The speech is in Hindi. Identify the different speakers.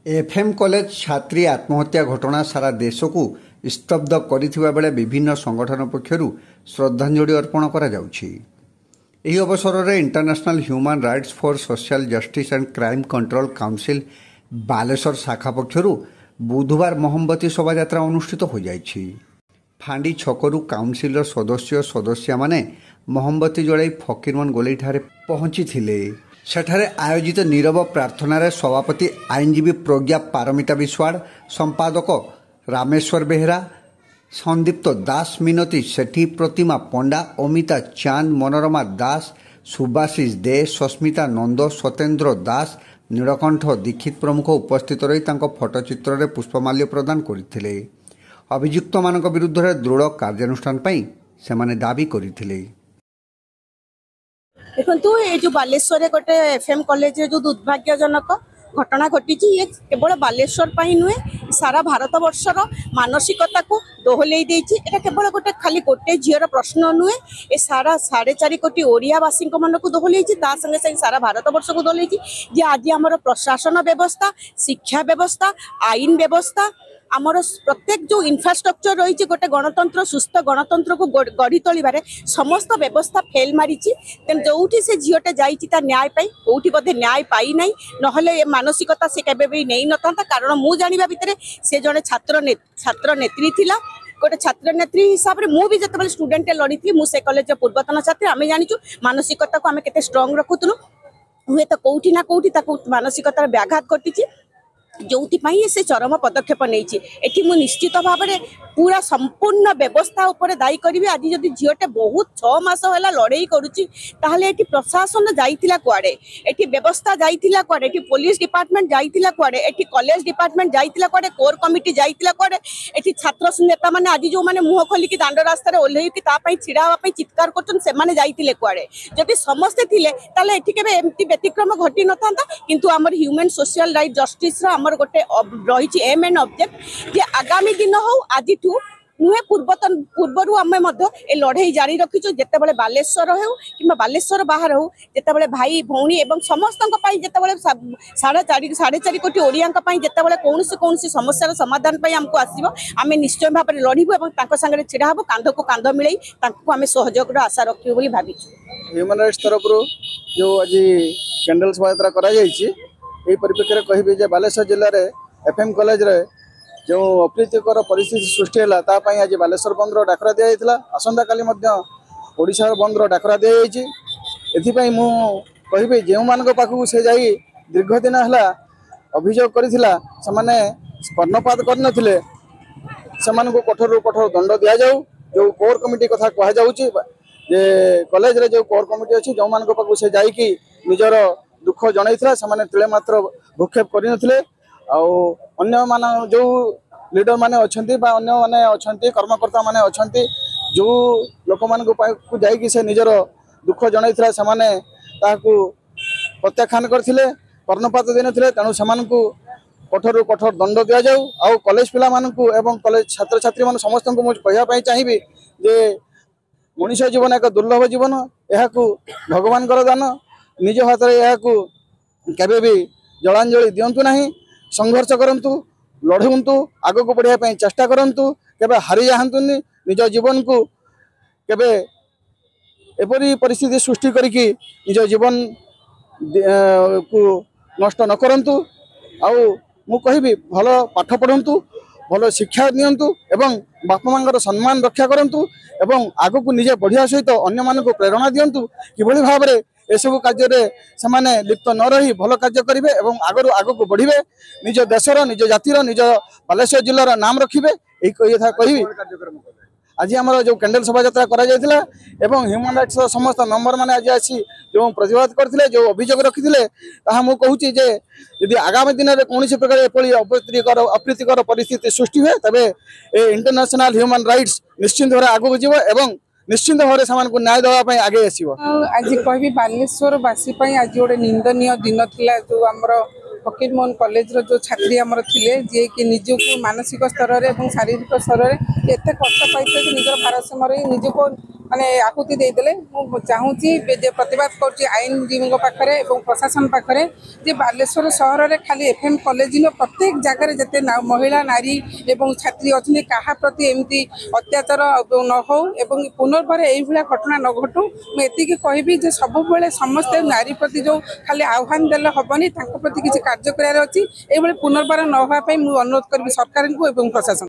Speaker 1: एफएम कॉलेज छात्री आत्महत्या घटना सारा देश को स्तब्ध करिथिबा बेले विभिन्न संगठन पक्षरु श्रद्धांजलि अर्पण करा जाउछि। एही अवसर में international human rights for social justice and crime control council Baleshwar शाखा पक्षरु बुधवार मोमबत्ती शोभायात्रा अनुष्ठित हो जाइछि। फांडी छकरु काउंसिल सदस्य माने मोमबत्ती जलाई फकीरमन गोलेई ठारे पहुंची थिले। सेठारे आयोजित नीरव प्रार्थना सभापति आईनजीवी प्रज्ञा पारमिता विश्वाड़, संपादक रामेश्वर बेहरा, संदीप्त दास मिनती सेठी, प्रतिमा पंडा, अमिता चांद, मनोरमा दास, सुभाषिष दे, सस्मिता नंद, सत्येन्द्र दास, नीलकंठ दीक्षित प्रमुख उपस्थित रही फटोचित्र में पुष्पमाल्य प्रदान करथिले। अभियुक्त मानक विरुद्ध दृढ़ कार्यानुष्ठान पई सेमाने दाबी करथिले।
Speaker 2: देखो ये जो बालेश्वर गोटे एफएम कॉलेज जो दुर्भाग्यजनक घटना घटी ये केवल बालेश्वर नुहे सारा भारत वर्षर मानसिकता को दोहलई देछि। एटा केवल गोटे खाली गोटे झीर प्रश्न नुहे ए सारा 4.5 कोटी ओडियावासी मन को दोहलई संगे संगे सारा भारत वर्ष को दोहलई जे आज आमर प्रशासन व्यवस्था, शिक्षा व्यवस्था, आईन व्यवस्था, आमर प्रत्येक जो इंफ्रास्ट्रक्चर रही गोटे गणतंत्र सुस्थ गणतंत्र को गढ़ी तोलिबारे समस्त व्यवस्था फेल मारी। जो से झीटे जा न्याय पाई कौटी बोधे न्याय पाई ना ना मानसिकता से केबे भी नहीं न था। कारण मु जानिबा भितरे से जने छात्र नेत्री थिला। गोटे छात्र नेत्री हिसाब से मुझे जिते स्टूडेंट लड़ी थी मुझे कॉलेज पूर्वतन छात्री आम जाचु मानसिकता को आम के स्ट्रंग रखुलु हुए तो कौटी ना कौटी मानसिकतार व्याघात घटी जो से चरम पदक्षेप नहीं। मु निश्चित भाव में पूरा संपूर्ण व्यवस्था उपर दायी करी। आज जदि झीटे बहुत 6 मास है लड़ाई करुच्ची प्रशासन जाइतिला कुआडे, एटी व्यवस्था जाइतिला कुआडे, एटी पुलिस डिपार्टमेंट जाइतिला कुआडे, एटी कॉलेज डिपार्टमेंट जाइतिला कुआडे, कोर कमिटी जाइतिला कुआडे, एटी छात्र नेता माने आज जो माने मुह खोलिकी दांड रास्तार ओल्लैकी तापाई छिड़ा हवा चित्कार करछन सेमाने जाइतिले कुआडे। जदि समस्ते थिले ताले एटी केबे एमती व्यतिक्रम घटी न थांता। किंतु हमर ह्यूमन सोशल राइट जस्टिस हमर गोटे रही एम एंड ऑब्जेक्ट जे आगामी दिन हो आज नुहे पूर्वर आम ए लड़ाई जारी रखीचु। जिते बड़े बालेश्वर हो कि बालेश्वर बाहर हो जिते भाई भौणी एवं समस्त जिते 4.5 कोटी ओडिया जिते कौन समस्या समाधान आमको आसो आम निश्चय भाव में लड़ू और सागर छिड़ा हबू कांध को कांध मिले आम सहयोग आशा रखू भावी।
Speaker 3: ह्यूमन राइट्स तरफ जो आज कैंडल शोभायात्रा परिप्रेक्षी में कहि बालेश्वर जिले में एफएम कॉलेज रे जो अप्रीतिकर परिस्थिति सृष्टि है आज बालेश्वर बंद डाकरा दि जाता। आसंता काली ओडिशा बंद डाकरा दि जाती। मु कहि जो मान पाखक से जा दीर्घ दिन है अभियोग करथिला सेमाने कर्णपात करनथिले सेमानकु कठोर कठोर दंड दिया जाऊ। जो कोर कमिटी कथा कह जाउची जे कॉलेज रे जो कोर कमिटी अच्छी जो मान पाखक से जाइकी निजर दुख जनईला से तिले मात्र भूक्षेप करनथिले। अन्य मान जो लीडर माने अछंती बा अन्य माने अछंती कर्मकर्ता माने अछंती जो लोक मान को जाइकी से निजर दुख जनईला से माने ताकू प्रत्याख्यान करथिले, कर्णपात देनथिले। तेणु सेमानकु कठोर कठोर दंड दिया जाऊ। आउ कॉलेज पिला मानकु एवं कॉलेज छात्र छात्री मान समस्त को मुझे कहया पई चाहिबी जे मनुष्य जीवन एक दुर्लभ जीवन, एहाकू भगवान कर दान। निज हाथ में यह केबे भी जलांजलि दिंतु नहीं। संघर्ष करंतु, लड़ुंतु, आग को बढ़िया चेष्टा करंतु, केबे हारी जाहंतुनी। निज जीवन को केबे एपरी परिस्थिति सृष्टि करिकी निज जीवन को नष्ट न करंतु। आउ मु कहिबी भल पाठ पढ़ंतु, भल शिक्षा नियंतु एवं बापा मांगर सम्मान रक्षा करंतु एवं आग को निजे बढ़िया सहित अन्य मानक प्रेरणा दिंतु किभली भाव में एसबू कार्य से लिप्त न रही भल कार्य करेंगे और आग को बढ़े निज देशर निज जातिर निज बालेश्वर जिलार नाम रखिए। यही कही आज आम जो कैंडल शोभायात्रा करा ह्यूमन राइट्स समस्त मेंबर मैंने आज आसी जो प्रतिवाद करते जो अभियोग रखिते मुझे यदि आगामी दिन में कौन प्रकार अप्रीतिकर परिस्थिति सृष्टि हुए तेरे इंटरनेशनल ह्यूमन राइट्स निश्चिंत भाव आगे जीव एवं निश्चिंत भाव में न्याय देवाई आगे आसो।
Speaker 4: आज कह बालेश्वर बासी आज गोटे निंदनीय दिन थिला जो आमर फकीर मोहन कॉलेज जो छात्री आमर थिले जे कि निजको मानसिक स्तर में शारीरिक स्तर में एत कष्ट पाई निजर भारसाम्य निजको ମାନେ ଆହୁତି ଦେଇଦେଲେ। ମୁଁ ଚାହୁଁଛି ଯେ ପ୍ରତିବାଦ କରୁଛି ଆଇନଜୀବୀଙ୍କ ପାଖରେ ଏବଂ ପ୍ରଶାସନ ପାଖରେ ଯେ ବାଲେଶ୍ୱର ସହରରେ ଖାଲି FM କଲେଜ ନୁହେଁ, ପ୍ରତ୍ୟେକ ଜାଗାରେ ଯେତେ ମହିଳା ନାରୀ ଏବଂ ଛାତ୍ରୀ ଅଛନ୍ତି କାହା ପ୍ରତି ଏମିତି ଅତ୍ୟାଚାର ନ ହଉ ଏବଂ ପୁନର୍ବାର ଏଇଭଳିଆ ଘଟଣା ନ ଘଟୁ। ମୁଁ ଏତିକି କହିବି ଯେ ସବୁବେଳେ ସମସ୍ତେ ନାରୀ ପ୍ରତି ଯେଉଁ ଖାଲି ଆହ୍ୱାନ ଦେଲେ ହେବନି, ତାଙ୍କ ପ୍ରତି କିଛି କାର୍ଯ୍ୟ କରିବାର ଅଛି। ଏଇଭଳି ପୁନର୍ବାର ନ ହେବା ପାଇଁ ମୁଁ ଅନୁରୋଧ କରିବି ସରକାରଙ୍କୁ ଏବଂ ପ୍ରଶାସନ।